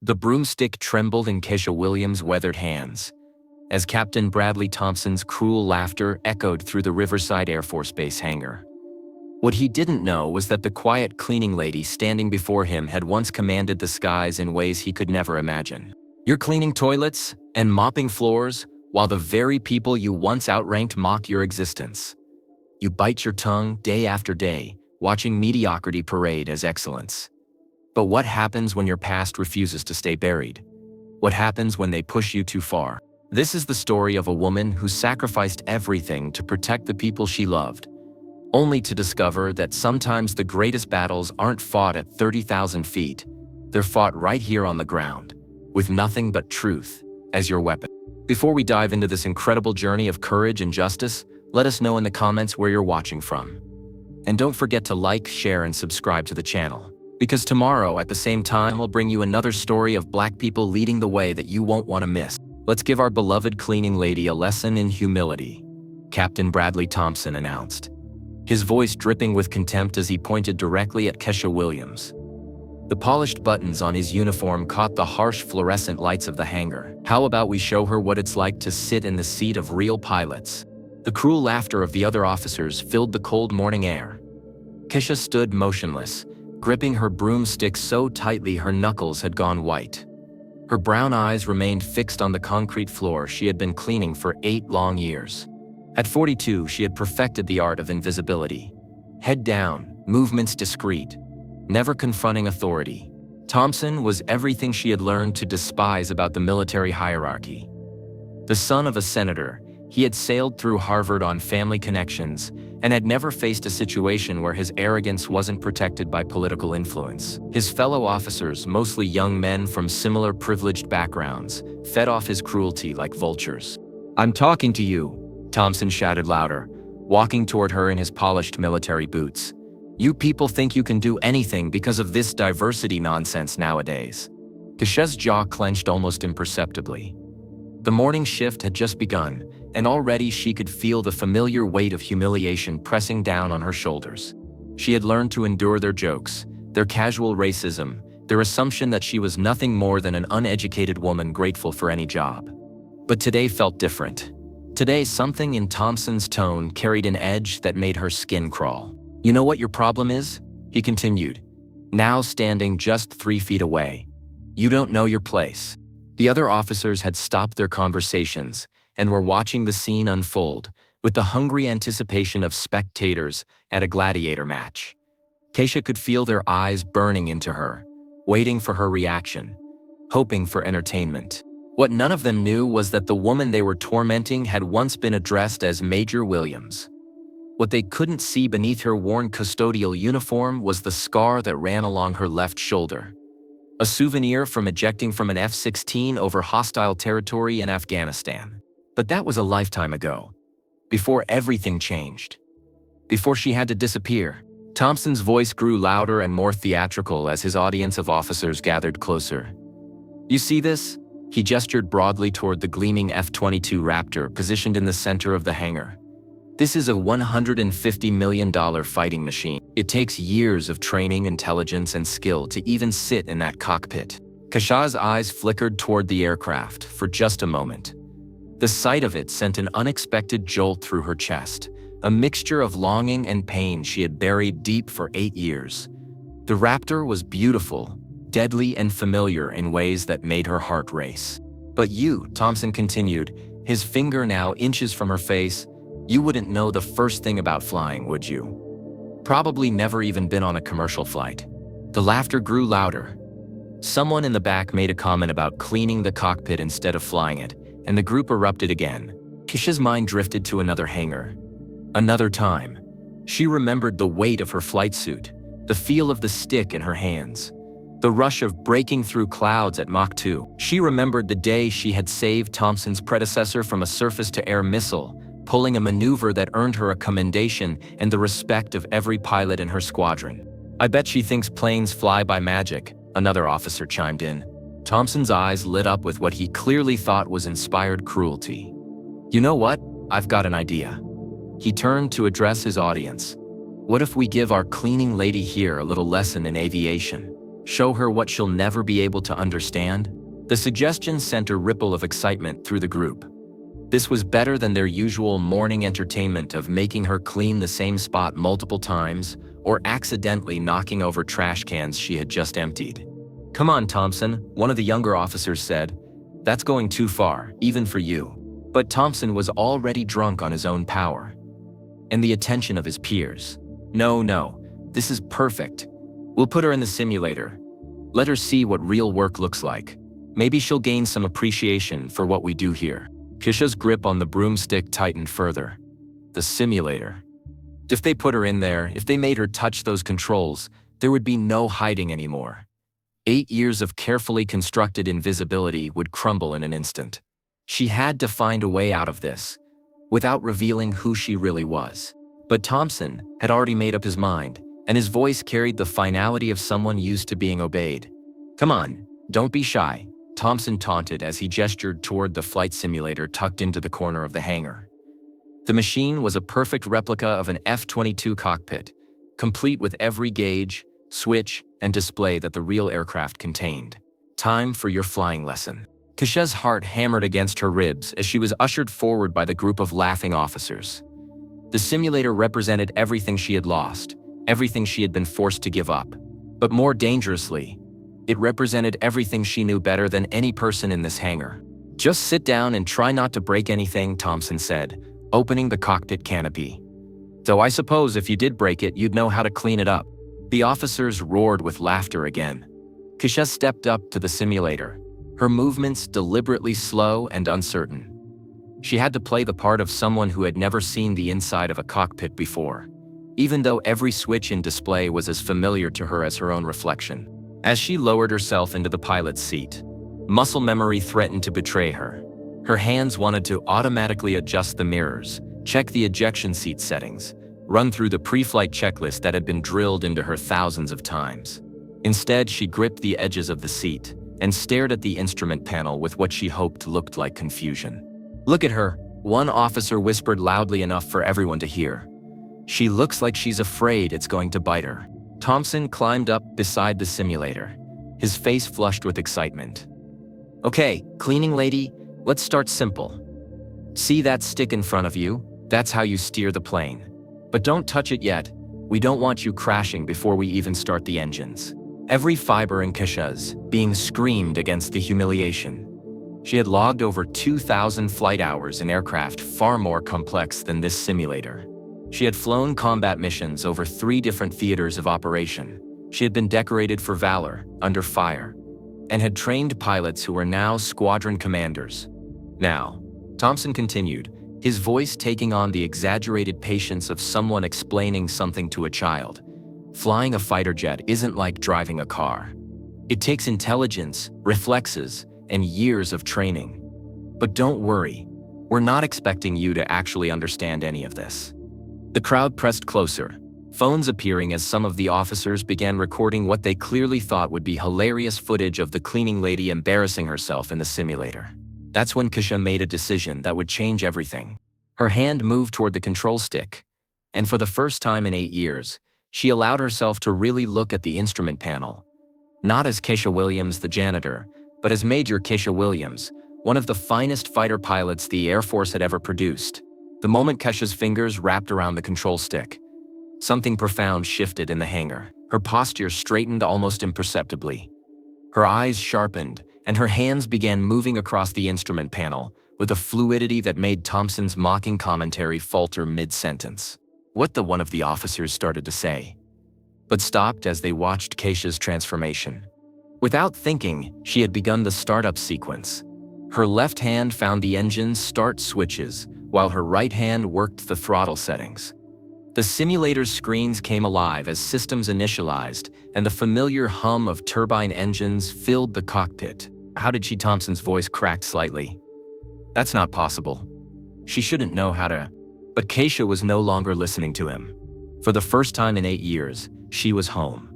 The broomstick trembled in Kesha Williams' weathered hands, as Captain Bradley Thompson's cruel laughter echoed through the Riverside Air Force Base hangar. What he didn't know was that the quiet cleaning lady standing before him had once commanded the skies in ways he could never imagine. You're cleaning toilets and mopping floors while the very people you once outranked mock your existence. You bite your tongue day after day, watching mediocrity parade as excellence. But what happens when your past refuses to stay buried? What happens when they push you too far? This is the story of a woman who sacrificed everything to protect the people she loved, only to discover that sometimes the greatest battles aren't fought at 30,000 feet. They're fought right here on the ground, with nothing but truth as your weapon. Before we dive into this incredible journey of courage and justice, let us know in the comments where you're watching from. And don't forget to like, share, and subscribe to the channel, because tomorrow at the same time we'll bring you another story of Black people leading the way that you won't want to miss. Let's give our beloved cleaning lady a lesson in humility, Captain Bradley Thompson announced, his voice dripping with contempt as he pointed directly at Kesha Williams. The polished buttons on his uniform caught the harsh fluorescent lights of the hangar. How about we show her what it's like to sit in the seat of real pilots? The cruel laughter of the other officers filled the cold morning air. Kesha stood motionless, gripping her broomstick so tightly her knuckles had gone white. Her brown eyes remained fixed on the concrete floor she had been cleaning for 8 long years. At 42, she had perfected the art of invisibility. Head down, movements discreet, never confronting authority. Thompson was everything she had learned to despise about the military hierarchy. The son of a senator, he had sailed through Harvard on family connections and had never faced a situation where his arrogance wasn't protected by political influence. His fellow officers, mostly young men from similar privileged backgrounds, fed off his cruelty like vultures. "I'm talking to you," Thompson shouted louder, walking toward her in his polished military boots. "You people think you can do anything because of this diversity nonsense nowadays." Kesha's jaw clenched almost imperceptibly. The morning shift had just begun, and already she could feel the familiar weight of humiliation pressing down on her shoulders. She had learned to endure their jokes, their casual racism, their assumption that she was nothing more than an uneducated woman grateful for any job. But today felt different. Today, something in Thompson's tone carried an edge that made her skin crawl. "You know what your problem is?" he continued, now standing just 3 feet away. "You don't know your place." The other officers had stopped their conversations and were watching the scene unfold with the hungry anticipation of spectators at a gladiator match. Kesha could feel their eyes burning into her, waiting for her reaction, hoping for entertainment. What none of them knew was that the woman they were tormenting had once been addressed as Major Williams. What they couldn't see beneath her worn custodial uniform was the scar that ran along her left shoulder. A souvenir from ejecting from an F-16 over hostile territory in Afghanistan. But that was a lifetime ago, before everything changed. Before she had to disappear. Thompson's voice grew louder and more theatrical as his audience of officers gathered closer. "You see this?" He gestured broadly toward the gleaming F-22 Raptor positioned in the center of the hangar. "This is a $150 million fighting machine. It takes years of training, intelligence, and skill to even sit in that cockpit." Kesha's eyes flickered toward the aircraft for just a moment. The sight of it sent an unexpected jolt through her chest, a mixture of longing and pain she had buried deep for 8 years. The Raptor was beautiful, deadly, and familiar in ways that made her heart race. "But you," Thompson continued, his finger now inches from her face, "you wouldn't know the first thing about flying, would you? Probably never even been on a commercial flight." The laughter grew louder. Someone in the back made a comment about cleaning the cockpit instead of flying it, and the group erupted again. Kesha's mind drifted to another hangar. Another time. She remembered the weight of her flight suit, the feel of the stick in her hands, the rush of breaking through clouds at Mach 2. She remembered the day she had saved Thompson's predecessor from a surface-to-air missile, pulling a maneuver that earned her a commendation and the respect of every pilot in her squadron. "I bet she thinks planes fly by magic," another officer chimed in. Thompson's eyes lit up with what he clearly thought was inspired cruelty. "You know what? I've got an idea." He turned to address his audience. "What if we give our cleaning lady here a little lesson in aviation? Show her what she'll never be able to understand? The suggestion sent a ripple of excitement through the group. This was better than their usual morning entertainment of making her clean the same spot multiple times or accidentally knocking over trash cans she had just emptied. "Come on, Thompson," one of the younger officers said. "That's going too far, even for you." But Thompson was already drunk on his own power and the attention of his peers. No, this is perfect. We'll put her in the simulator. Let her see what real work looks like. Maybe she'll gain some appreciation for what we do here." Kesha's grip on the broomstick tightened further. The simulator. If they put her in there, if they made her touch those controls, there would be no hiding anymore. 8 years of carefully constructed invisibility would crumble in an instant. She had to find a way out of this, without revealing who she really was. But Thompson had already made up his mind, and his voice carried the finality of someone used to being obeyed. "Come on, don't be shy," Thompson taunted as he gestured toward the flight simulator tucked into the corner of the hangar. The machine was a perfect replica of an F-22 cockpit, complete with every gauge, switch, and display that the real aircraft contained. "Time for your flying lesson." Kesha's heart hammered against her ribs as she was ushered forward by the group of laughing officers. The simulator represented everything she had lost, everything she had been forced to give up. But more dangerously, it represented everything she knew better than any person in this hangar. "Just sit down and try not to break anything," Thompson said, opening the cockpit canopy. "Though I suppose if you did break it, you'd know how to clean it up." The officers roared with laughter again. Kesha stepped up to the simulator, her movements deliberately slow and uncertain. She had to play the part of someone who had never seen the inside of a cockpit before, even though every switch and display was as familiar to her as her own reflection. As she lowered herself into the pilot's seat, muscle memory threatened to betray her. Her hands wanted to automatically adjust the mirrors, check the ejection seat settings, run through the pre-flight checklist that had been drilled into her thousands of times. Instead, she gripped the edges of the seat and stared at the instrument panel with what she hoped looked like confusion. "Look at her," one officer whispered loudly enough for everyone to hear. "She looks like she's afraid it's going to bite her." Thompson climbed up beside the simulator, his face flushed with excitement. "Okay, cleaning lady, let's start simple. See that stick in front of you? That's how you steer the plane. But don't touch it yet. We don't want you crashing before we even start the engines." Every fiber in Kesha's being screamed against the humiliation. She had logged over 2,000 flight hours in aircraft far more complex than this simulator. She had flown combat missions over 3 different theaters of operation. She had been decorated for valor under fire, and had trained pilots who were now squadron commanders. Now, Thompson continued, his voice taking on the exaggerated patience of someone explaining something to a child. "Flying a fighter jet isn't like driving a car. It takes intelligence, reflexes, and years of training. But don't worry, we're not expecting you to actually understand any of this." The crowd pressed closer, phones appearing as some of the officers began recording what they clearly thought would be hilarious footage of the cleaning lady embarrassing herself in the simulator. That's when Kesha made a decision that would change everything. Her hand moved toward the control stick, and for the first time in 8 years, she allowed herself to really look at the instrument panel. Not as Kesha Williams, the janitor, but as Major Kesha Williams, one of the finest fighter pilots the Air Force had ever produced. The moment Kesha's fingers wrapped around the control stick, something profound shifted in the hangar. Her posture straightened almost imperceptibly. Her eyes sharpened, and her hands began moving across the instrument panel with a fluidity that made Thompson's mocking commentary falter mid-sentence. What the one of the officers started to say, but stopped as they watched Kesha's transformation. Without thinking, she had begun the startup sequence. Her left hand found the engine's start switches, while her right hand worked the throttle settings. The simulator's screens came alive as systems initialized, and the familiar hum of turbine engines filled the cockpit. "How did she?" Thompson's voice cracked slightly. "That's not possible. She shouldn't know how to." But Kesha was no longer listening to him. For the first time in 8 years, she was home.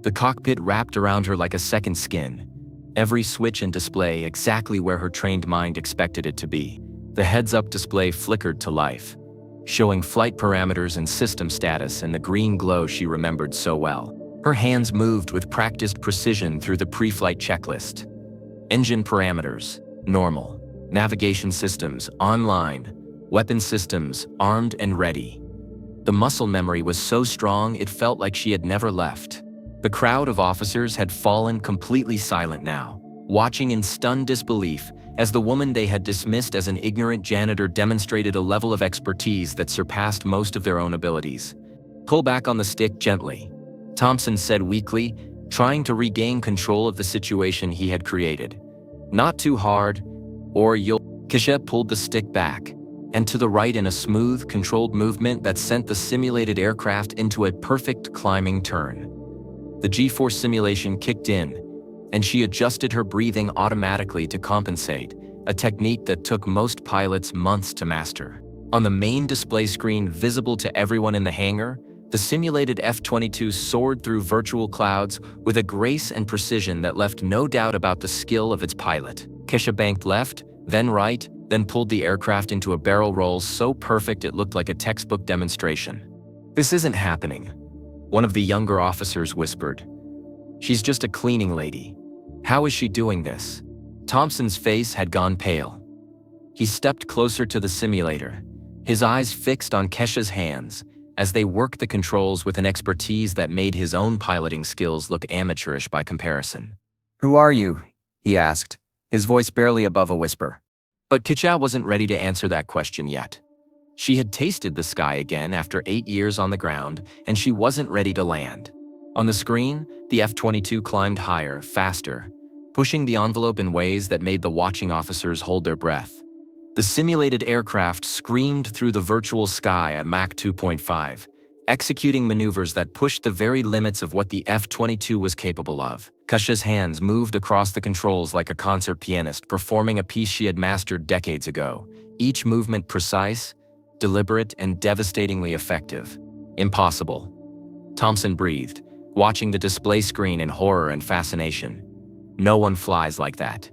The cockpit wrapped around her like a second skin, every switch and display exactly where her trained mind expected it to be. The heads-up display flickered to life, showing flight parameters and system status and the green glow she remembered so well. Her hands moved with practiced precision through the pre-flight checklist. Engine parameters, normal. Navigation systems, online. Weapon systems, armed and ready. The muscle memory was so strong it felt like she had never left. The crowd of officers had fallen completely silent now, watching in stunned disbelief as the woman they had dismissed as an ignorant janitor demonstrated a level of expertise that surpassed most of their own abilities. "Pull back on the stick gently," Thompson said weakly, trying to regain control of the situation he had created. "Not too hard, or you'll—" Kesha pulled the stick back, and to the right in a smooth, controlled movement that sent the simulated aircraft into a perfect climbing turn. The G-force simulation kicked in, and she adjusted her breathing automatically to compensate, a technique that took most pilots months to master. On the main display screen visible to everyone in the hangar, the simulated F-22 soared through virtual clouds with a grace and precision that left no doubt about the skill of its pilot. Kesha banked left, then right, then pulled the aircraft into a barrel roll so perfect it looked like a textbook demonstration. "This isn't happening," one of the younger officers whispered. "She's just a cleaning lady. How is she doing this?" Thompson's face had gone pale. He stepped closer to the simulator, his eyes fixed on Kesha's hands as they worked the controls with an expertise that made his own piloting skills look amateurish by comparison. "Who are you?" he asked, his voice barely above a whisper. But Kesha wasn't ready to answer that question yet. She had tasted the sky again after 8 years on the ground, and she wasn't ready to land. On the screen, the F-22 climbed higher, faster, pushing the envelope in ways that made the watching officers hold their breath. The simulated aircraft screamed through the virtual sky at Mach 2.5, executing maneuvers that pushed the very limits of what the F-22 was capable of. Kesha's hands moved across the controls like a concert pianist performing a piece she had mastered decades ago, each movement precise, deliberate, and devastatingly effective. "Impossible," Thompson breathed, watching the display screen in horror and fascination. "No one flies like that.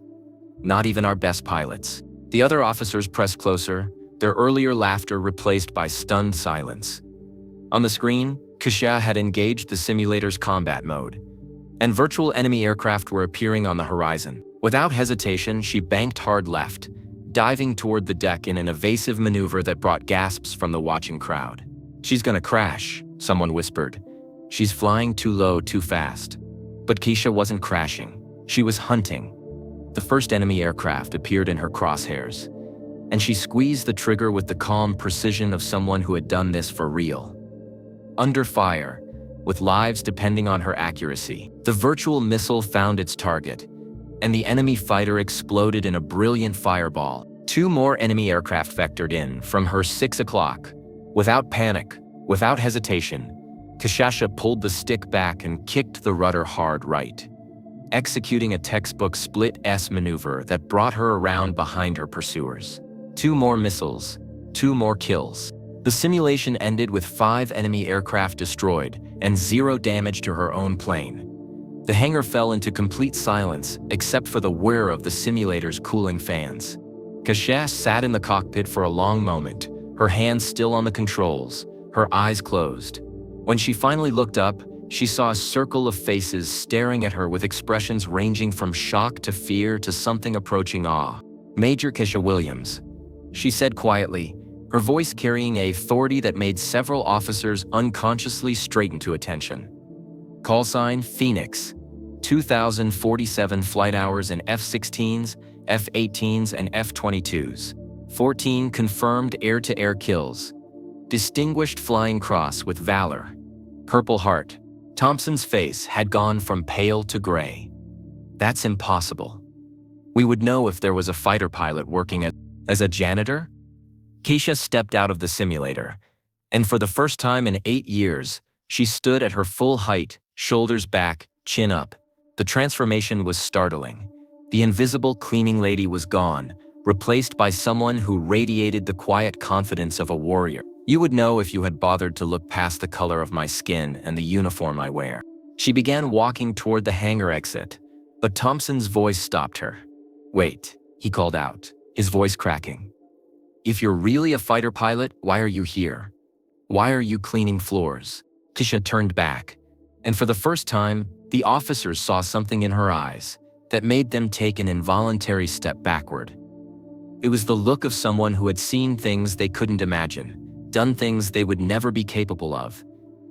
Not even our best pilots." The other officers pressed closer, their earlier laughter replaced by stunned silence. On the screen, Kesha had engaged the simulator's combat mode, and virtual enemy aircraft were appearing on the horizon. Without hesitation, she banked hard left, diving toward the deck in an evasive maneuver that brought gasps from the watching crowd. "She's gonna crash," someone whispered. "She's flying too low too fast." But Kesha wasn't crashing. She was hunting. The first enemy aircraft appeared in her crosshairs, and she squeezed the trigger with the calm precision of someone who had done this for real. Under fire, with lives depending on her accuracy, the virtual missile found its target, and the enemy fighter exploded in a brilliant fireball. 2 more enemy aircraft vectored in from her 6 o'clock. Without panic, without hesitation, Kesha pulled the stick back and kicked the rudder hard right, executing a textbook split-S maneuver that brought her around behind her pursuers. 2 more missiles, 2 more kills. The simulation ended with 5 enemy aircraft destroyed and 0 damage to her own plane. The hangar fell into complete silence except for the whir of the simulator's cooling fans. Kesha sat in the cockpit for a long moment, her hands still on the controls, her eyes closed. When she finally looked up, she saw a circle of faces staring at her with expressions ranging from shock to fear to something approaching awe. "Major Kesha Williams," she said quietly, her voice carrying an authority that made several officers unconsciously straighten to attention. "Call sign Phoenix. 2,047 flight hours in F-16s, F-18s, and F-22s. 14 confirmed air-to-air kills. Distinguished Flying Cross with Valor. Purple Heart." Thompson's face had gone from pale to gray. "That's impossible. We would know if there was a fighter pilot working as a janitor?" Kesha stepped out of the simulator, and for the first time in 8 years, she stood at her full height, shoulders back, chin up. The transformation was startling. The invisible cleaning lady was gone, replaced by someone who radiated the quiet confidence of a warrior. "You would know if you had bothered to look past the color of my skin and the uniform I wear." She began walking toward the hangar exit, but Thompson's voice stopped her. "Wait," he called out, his voice cracking. "If you're really a fighter pilot, why are you here? Why are you cleaning floors?" Kesha turned back, And for the first time, the officers saw something in her eyes that made them take an involuntary step backward. It was the look of someone who had seen things they couldn't imagine, done things they would never be capable of,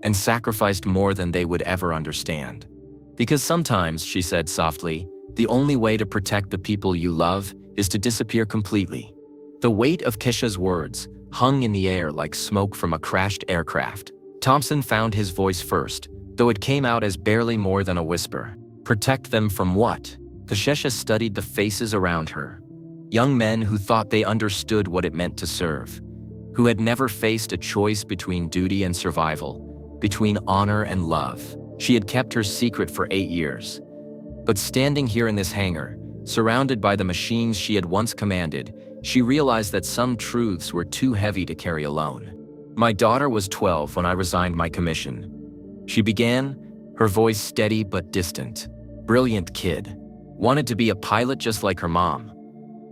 and sacrificed more than they would ever understand. Because sometimes, she said softly, the only way to protect the people you love is to disappear completely. The weight of Kesha's words hung in the air like smoke from a crashed aircraft. Thompson found his voice first, though it came out as barely more than a whisper. Protect them from what? Kesha studied the faces around her. Young men who thought they understood what it meant to serve, who had never faced a choice between duty and survival, between honor and love. She had kept her secret for 8 years. But standing here in this hangar, surrounded by the machines she had once commanded, she realized that some truths were too heavy to carry alone. My daughter was 12 when I resigned my commission. She began, her voice steady but distant. Brilliant kid. Wanted to be a pilot just like her mom.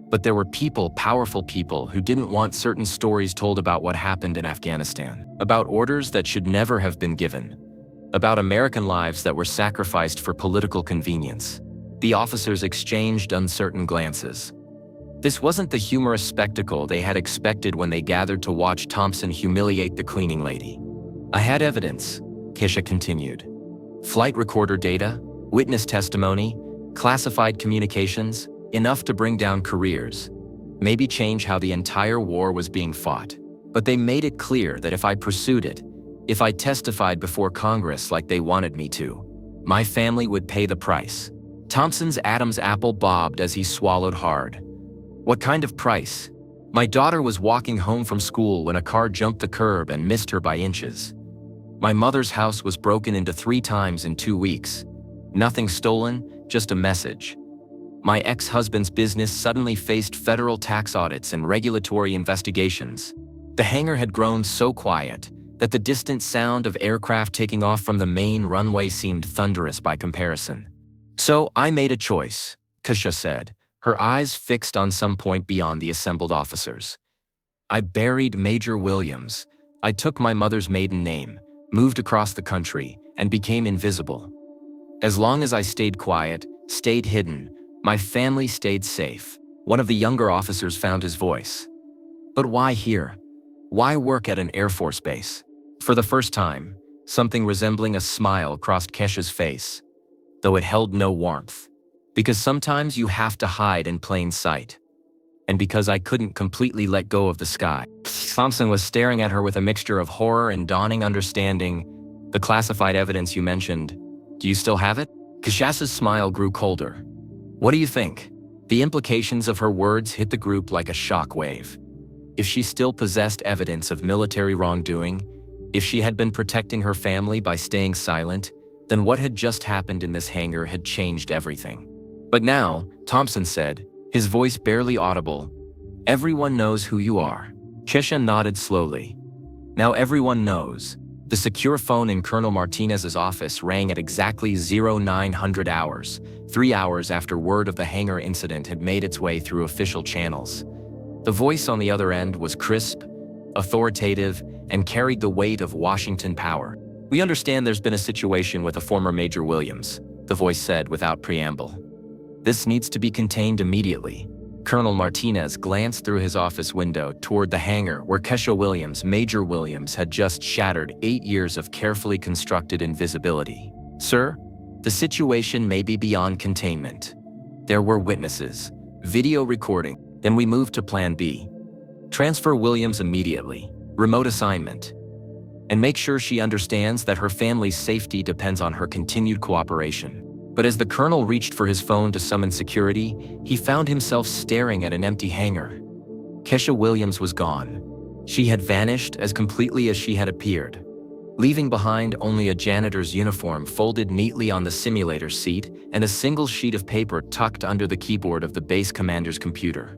But there were people, powerful people, who didn't want certain stories told about what happened in Afghanistan, about orders that should never have been given, about American lives that were sacrificed for political convenience. The officers exchanged uncertain glances. This wasn't the humorous spectacle they had expected when they gathered to watch Thompson humiliate the cleaning lady. I had evidence, Kesha continued. Flight recorder data, witness testimony, classified communications, enough to bring down careers, maybe change how the entire war was being fought. But they made it clear that if I pursued it, if I testified before Congress like they wanted me to, my family would pay the price. Thompson's Adam's apple bobbed as he swallowed hard. What kind of price? My daughter was walking home from school when a car jumped the curb and missed her by inches. My mother's house was broken into 3 times in 2 weeks. Nothing stolen, just a message. My ex-husband's business suddenly faced federal tax audits and regulatory investigations. The hangar had grown so quiet that the distant sound of aircraft taking off from the main runway seemed thunderous by comparison. So I made a choice, Kesha said, her eyes fixed on some point beyond the assembled officers. I buried Major Williams. I took my mother's maiden name, moved across the country, and became invisible. As long as I stayed quiet, stayed hidden, my family stayed safe. One of the younger officers found his voice. But why here? Why work at an Air Force base? For the first time, something resembling a smile crossed Kesha's face, though it held no warmth. Because sometimes you have to hide in plain sight. And because I couldn't completely let go of the sky. Thompson was staring at her with a mixture of horror and dawning understanding. The classified evidence you mentioned, do you still have it? Kesha's smile grew colder. What do you think? The implications of her words hit the group like a shock wave. If she still possessed evidence of military wrongdoing, if she had been protecting her family by staying silent, then what had just happened in this hangar had changed everything. But now, Thompson said, his voice barely audible, everyone knows who you are. Kesha nodded slowly. Now everyone knows. The secure phone in Colonel Martinez's office rang at exactly 0900 hours, 3 hours after word of the hangar incident had made its way through official channels. The voice on the other end was crisp, authoritative, and carried the weight of Washington power. We understand there's been a situation with a former Major Williams, the voice said without preamble. This needs to be contained immediately. Colonel Martinez glanced through his office window toward the hangar where Kesha Williams, Major Williams, had just shattered 8 years of carefully constructed invisibility. Sir, the situation may be beyond containment. There were witnesses, video recording. Then we moved to Plan B. Transfer Williams immediately, remote assignment. And make sure she understands that her family's safety depends on her continued cooperation. But as the colonel reached for his phone to summon security, he found himself staring at an empty hangar. Kesha Williams was gone. She had vanished as completely as she had appeared, leaving behind only a janitor's uniform folded neatly on the simulator seat and a single sheet of paper tucked under the keyboard of the base commander's computer.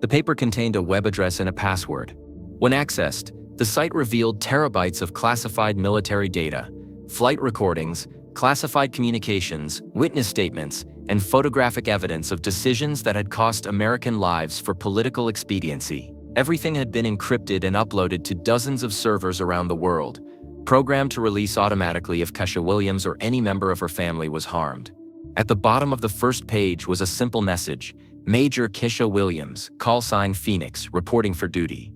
The paper contained a web address and a password. When accessed, the site revealed terabytes of classified military data, flight recordings, classified communications, witness statements, and photographic evidence of decisions that had cost American lives for political expediency. Everything had been encrypted and uploaded to dozens of servers around the world, programmed to release automatically if Kesha Williams or any member of her family was harmed. At the bottom of the first page was a simple message: Major Kesha Williams, call sign Phoenix, reporting for duty.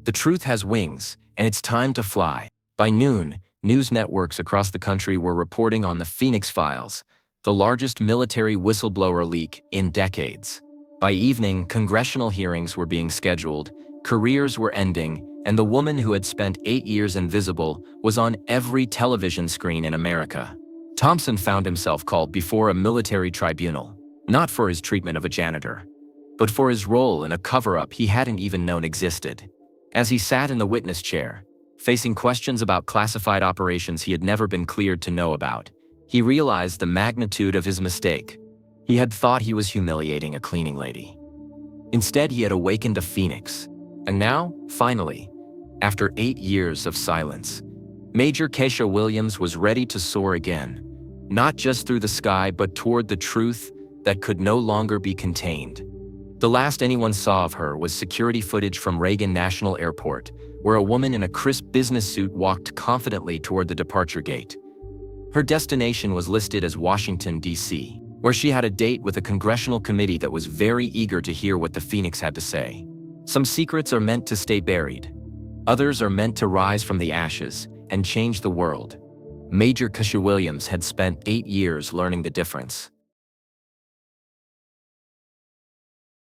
The truth has wings, and it's time to fly. By noon, news networks across the country were reporting on the Phoenix Files, the largest military whistleblower leak in decades. By evening, congressional hearings were being scheduled, careers were ending, and the woman who had spent 8 years invisible was on every television screen in America. Thompson found himself called before a military tribunal, not for his treatment of a janitor, but for his role in a cover-up he hadn't even known existed. As he sat in the witness chair, facing questions about classified operations he had never been cleared to know about, he realized the magnitude of his mistake. He had thought he was humiliating a cleaning lady. Instead, he had awakened a phoenix. And now, finally, after 8 years of silence, Major Kesha Williams was ready to soar again, not just through the sky but toward the truth that could no longer be contained. The last anyone saw of her was security footage from Reagan National Airport, where a woman in a crisp business suit walked confidently toward the departure gate. Her destination was listed as Washington, D.C., where she had a date with a congressional committee that was very eager to hear what the Phoenix had to say. Some secrets are meant to stay buried. Others are meant to rise from the ashes and change the world. Major Kesha Williams had spent 8 years learning the difference.